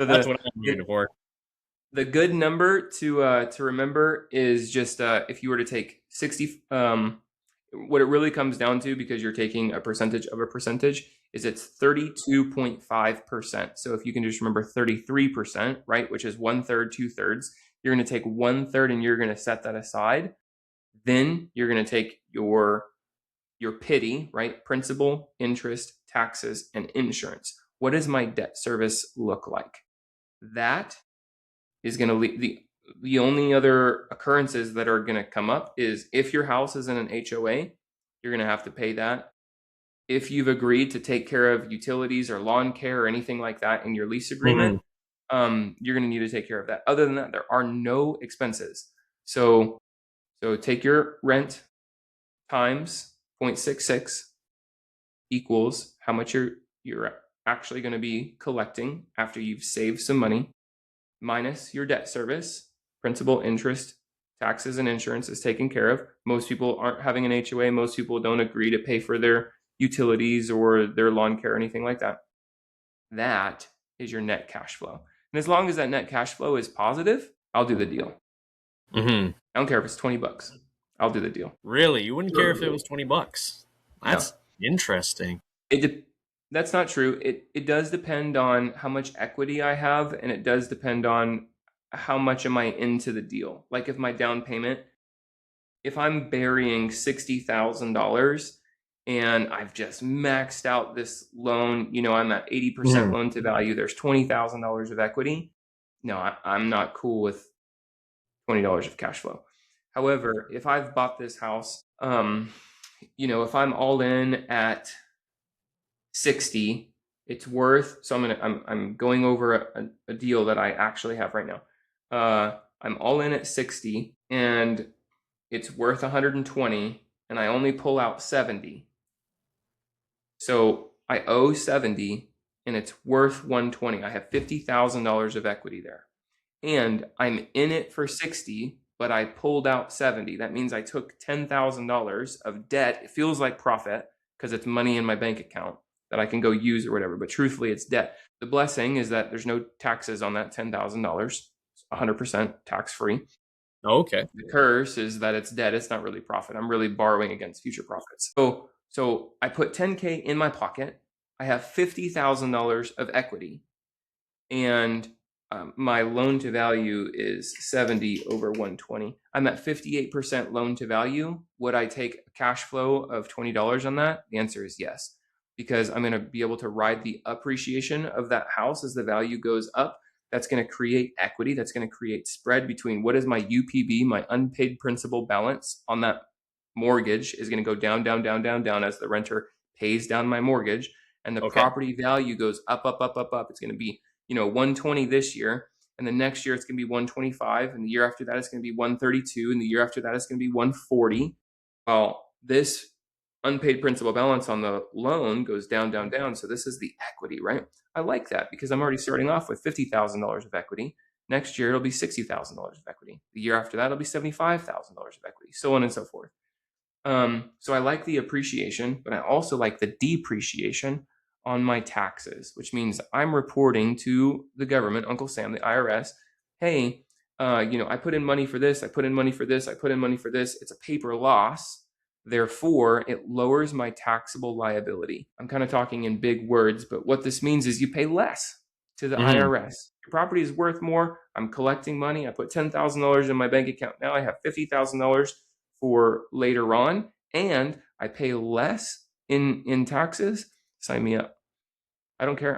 So That's what I'm looking for. the good number to remember is just if you were to take 60, what it really comes down to, because you're taking a percentage of a percentage, is it's 32.5%. So if you can just remember 33%, right, which is one third, two thirds, you're going to take one third and you're going to set that aside. Then you're going to take your pity, right, principal, interest, taxes, and insurance. What does my debt service look like? That is going to lead the only other occurrences that are going to come up is if your house is in an HOA, you're going to have to pay that. If you've agreed to take care of utilities or lawn care or anything like that in your lease agreement, you're going to need to take care of that. Other than that, there are no expenses. So take your rent times 0.66 equals how much you're actually going to be collecting after you've saved some money, minus your debt service, principal, interest, taxes, and insurance is taken care of. Most people aren't having an HOA. Most people don't agree to pay for their utilities or their lawn care or anything like that. That is your net cash flow. And as long as that net cash flow is positive, I'll do the deal. Mm-hmm. I don't care if it's $20. I'll do the deal. Really? You wouldn't care if it was $20? That's interesting. That's not true. It does depend on how much equity I have, and it does depend on how much am I into the deal. Like if my down payment, if I'm burying $60,000 and I've just maxed out this loan, I'm at 80% loan to value, there's $20,000 of equity. No, I'm not cool with $20 of cash flow. However, if I've bought this house, if I'm all in at 60, it's worth, so I'm going over a deal that I actually have right now. I'm all in at 60 and it's worth 120 and I only pull out 70. So I owe 70 and it's worth 120. I have $50,000 of equity there. And I'm in it for 60, but I pulled out 70. That means I took $10,000 of debt. It feels like profit because it's money in my bank account that I can go use or whatever. But truthfully, it's debt. The blessing is that there's no taxes on that $10,000. It's 100% tax free. Okay. The curse is that it's debt. It's not really profit. I'm really borrowing against future profits. So I put 10K in my pocket. I have $50,000 of equity, and my loan to value is 70 over 120. I'm at 58% loan to value. Would I take a cash flow of $20 on that? The answer is yes, because I'm going to be able to ride the appreciation of that house as the value goes up. That's going to create equity. That's going to create spread between what is my UPB, my unpaid principal balance on that mortgage is going to go down, down, down, down, down as the renter pays down my mortgage. And the property value goes up, up, up, up, up. It's going to be 120 this year, and the next year it's going to be 125, and the year after that it's going to be 132, and the year after that it's going to be 140. Well, this unpaid principal balance on the loan goes down, down, down. So this is the equity, right? I like that because I'm already starting off with $50,000 of equity. Next year it'll be $60,000 of equity. The year after that it'll be $75,000 of equity, so on and so forth. So I like the appreciation, but I also like the depreciation on my taxes, which means I'm reporting to the government, Uncle Sam, the IRS, hey, I put in money for this, I put in money for this, I put in money for this. It's a paper loss. Therefore, it lowers my taxable liability. I'm kind of talking in big words, but what this means is you pay less to the IRS. Your property is worth more. I'm collecting money. I put $10,000 in my bank account. Now I have $50,000 for later on, and I pay less in taxes. Sign me up. I don't care.